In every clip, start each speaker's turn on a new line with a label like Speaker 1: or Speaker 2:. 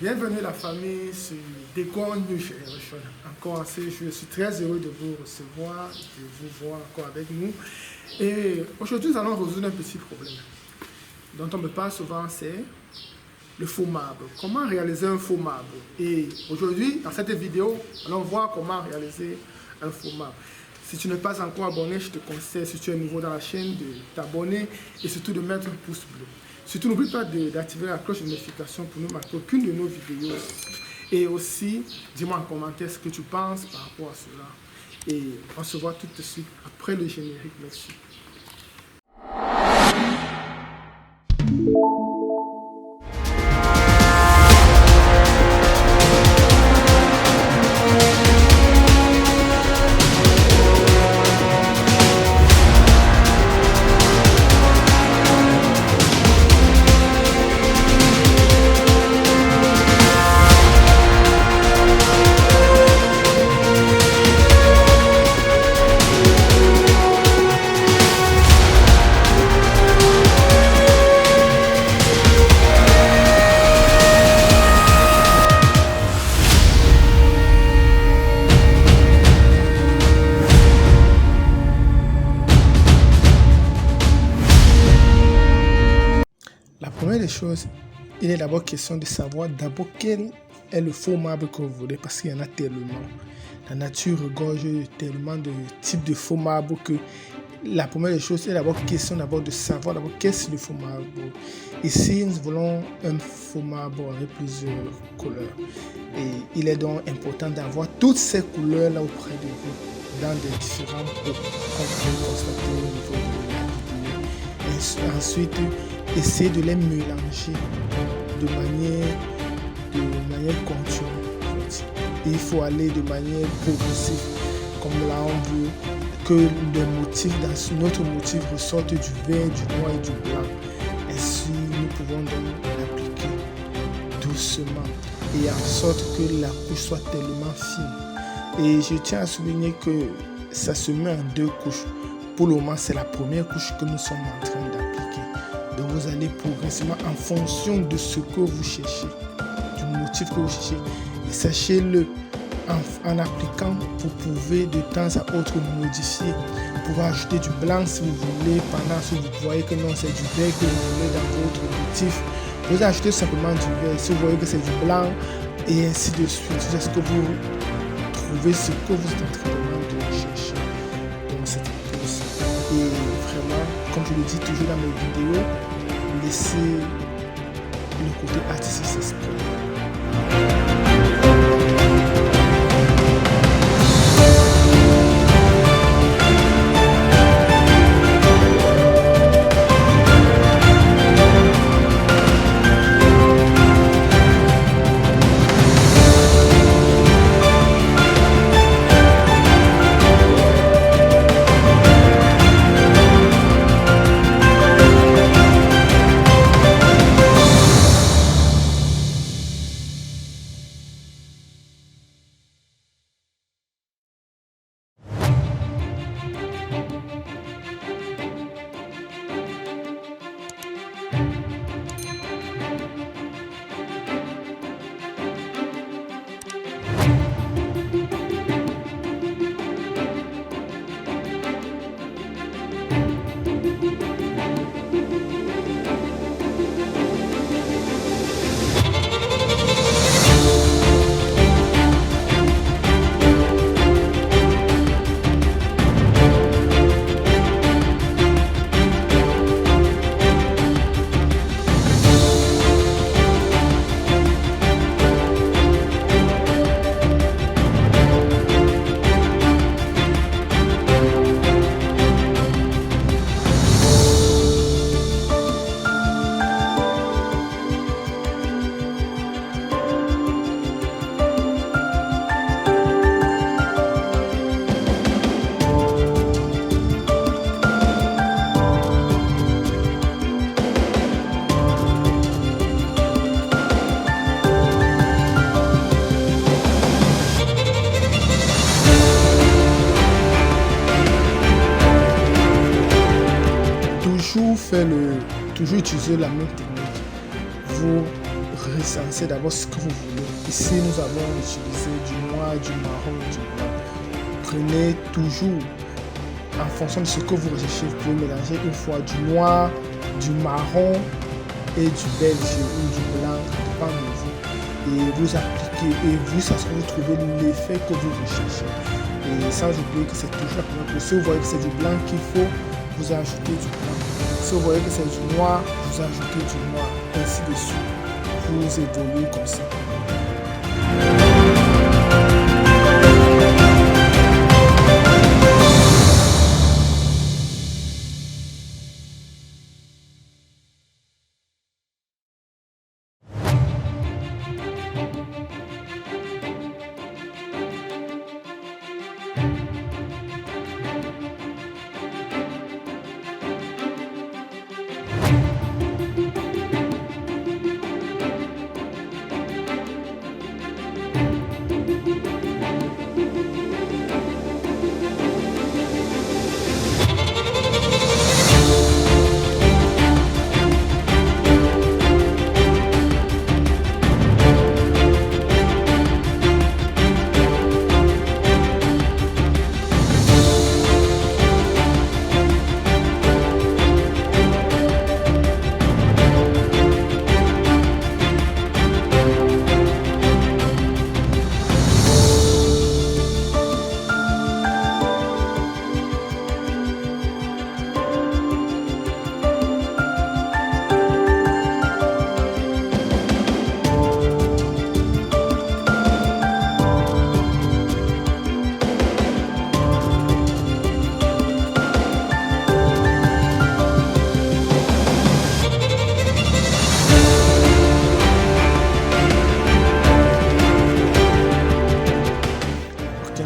Speaker 1: Bienvenue la famille sur Décor New Generation. Encore assez, je suis très heureux de vous recevoir, de vous voir encore avec nous. Et aujourd'hui, nous allons résoudre un petit problème dont on me parle souvent, c'est le faux marbre. Comment réaliser un faux marbre? Et aujourd'hui, dans cette vidéo, allons voir comment réaliser un faux marbre. Si tu n'es pas encore abonné, je te conseille, si tu es nouveau dans la chaîne, de t'abonner et surtout de mettre un pouce bleu. Surtout, n'oublie pas d'activer la cloche de notification pour ne manquer aucune de nos vidéos. Et aussi, dis-moi en commentaire ce que tu penses par rapport à cela. Et on se voit tout de suite après le générique. Merci. La première des choses, il est d'abord question de savoir d'abord quel est le faux marbre que vous voulez, parce qu'il y en a tellement. La nature regorge tellement de types de faux marbre que la première des choses, il est d'abord question de savoir d'abord qu'est-ce que le faux marbre. Ici, nous voulons un faux marbre avec plusieurs couleurs. Et il est donc important d'avoir toutes ces couleurs-là auprès de vous, dans des différents pots, comme vous pouvez constater au niveau de la vidéo. Et ensuite, essayez de les mélanger de manière continue. Il faut aller de manière progressive. Comme là, on veut que le motif, dans notre motif, ressorte du vert, du noir et du blanc. Ainsi, nous pouvons donc l'appliquer doucement et en sorte que la couche soit tellement fine. Et je tiens à souligner que ça se met en deux couches. Pour le moment, c'est la première couche que nous sommes en train d'appliquer. Donc vous allez progressivement en fonction de ce que vous cherchez, du motif que vous cherchez. Et sachez-le, en appliquant, vous pouvez de temps à autre modifier. Vous pouvez ajouter du blanc si vous voulez, pendant que vous voyez que non, c'est du vert que vous voulez dans votre motif. Vous ajoutez simplement du vert si vous voyez que c'est du blanc, et ainsi de suite. C'est ce que vous trouvez, ce que vous êtes en train de chercher. Donc c'est un peu ça. Et vraiment, comme je le dis toujours dans mes vidéos, laissez le côté artistique s'exprimer. toujours utiliser la même technique. Vous recensez d'abord ce que vous voulez. Ici, nous avons utilisé du noir, du marron, du blanc. Prenez toujours, en fonction de ce que vous recherchez, vous pouvez mélanger une fois du noir, du marron et du belge ou du blanc, ça dépend de vous. Et vous appliquez, et vous, ça se vous trouvez l'effet que vous recherchez. Et sans oublier que c'est toujours la première chose. Si vous voyez que c'est du blanc qu'il faut, vous ajoutez du blanc. Si vous voyez que c'est du noir, vous ajoutez du noir, ainsi de suite. Vous évoluez comme ça.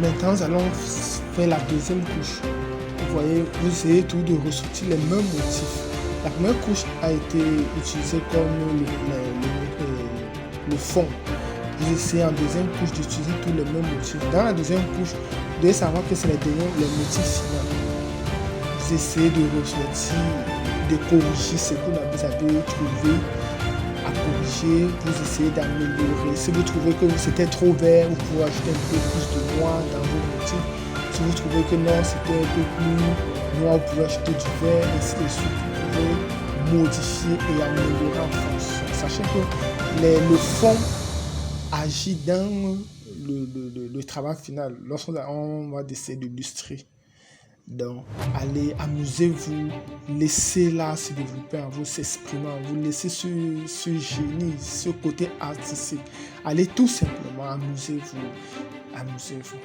Speaker 1: Maintenant, nous allons faire la deuxième couche. Vous voyez, vous essayez tout de ressortir les mêmes motifs. La première couche a été utilisée comme le fond. Vous essayez en deuxième couche d'utiliser tous les mêmes motifs. Dans la deuxième couche, vous devez savoir que c'est les motifs finaux. Vous essayez de ressortir, de corriger ce que vous avez trouvé à corriger, vous essayez d'améliorer. Si vous trouvez que c'était trop vert, vous pouvez ajouter un peu plus de noir dans vos motifs. Si vous trouvez que non, c'était un peu plus noir, vous pouvez ajouter du vert, ainsi de suite. Vous pouvez modifier et améliorer en fonction. Sachez que le fond agit dans le travail final lorsqu'on va essayer d'illustrer. Donc, allez, amusez-vous, laissez l'art se développer en vous, s'exprimer en vous, laissez ce génie, ce côté artistique. Allez tout simplement, amusez-vous, amusez-vous.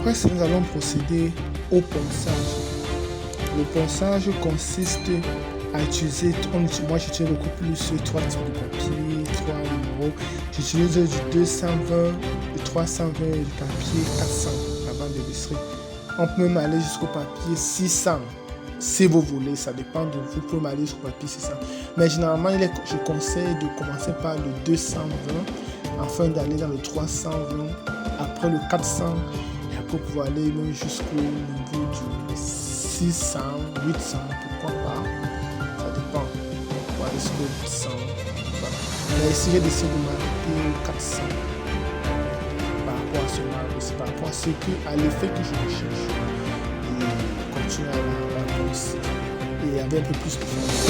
Speaker 1: Après ça, nous allons procéder au ponçage. Le ponçage consiste à utiliser, moi j'utilise beaucoup plus 3 types de papier, 3 numéros. J'utilise du 220, du 320 et du papier 400 avant d'illustrer. On peut même aller jusqu'au papier 600 si vous voulez, ça dépend de vous. Vous pouvez aller jusqu'au papier 600. Mais généralement, je conseille de commencer par le 220 afin d'aller dans le 320, après le 400 et après pouvoir aller même jusqu'au niveau du 600, 800, pourquoi pas. Ça dépend. On va aller jusqu'au 800. Voilà. Mais essayez d'essayer de m'arrêter au 400 par rapport à ce marque, par rapport à l'effet que je recherche. Et continuer à la réussir. Et avec un peu plus de force.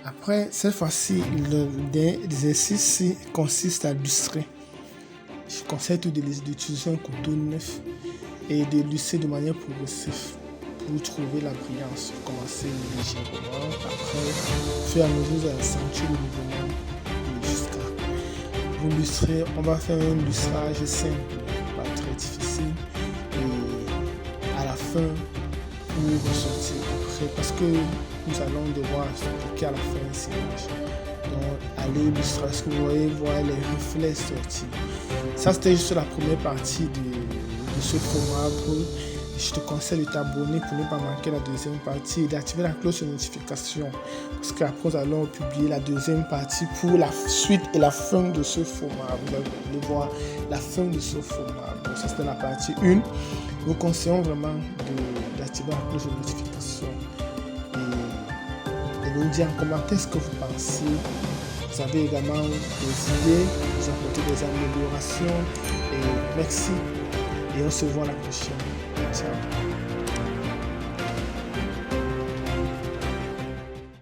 Speaker 1: Après, cette fois-ci, l'exercice consiste à illustrer. Je conseille d'utiliser un couteau neuf et d'illustrer de manière progressive pour trouver la brillance. Commencer légèrement, après, faire à mesure de accentuer le mouvement jusqu'à vous illustrer. On va faire un illustrage simple, pas très difficile, et à la fin, pour ressortir après, parce que nous allons devoir appliquer à la fin un serrage. Donc, allez illustrer ce que vous voyez, voir les reflets sortir. Ça, c'était juste la première partie de de ce format. Je te conseille de t'abonner pour ne pas manquer la deuxième partie et d'activer la cloche de notification. Parce qu'après, nous allons publier la deuxième partie pour la suite et la fin de ce format. Vous allez voir la fin de ce format. Donc, ça, c'était la partie 1. Nous conseillons vraiment d'activer la cloche de notification. Et nous dire en commentaire ce que vous pensez. Vous avez également des idées, vous apportez des améliorations. Et merci. Et on se voit la prochaine. Ciao.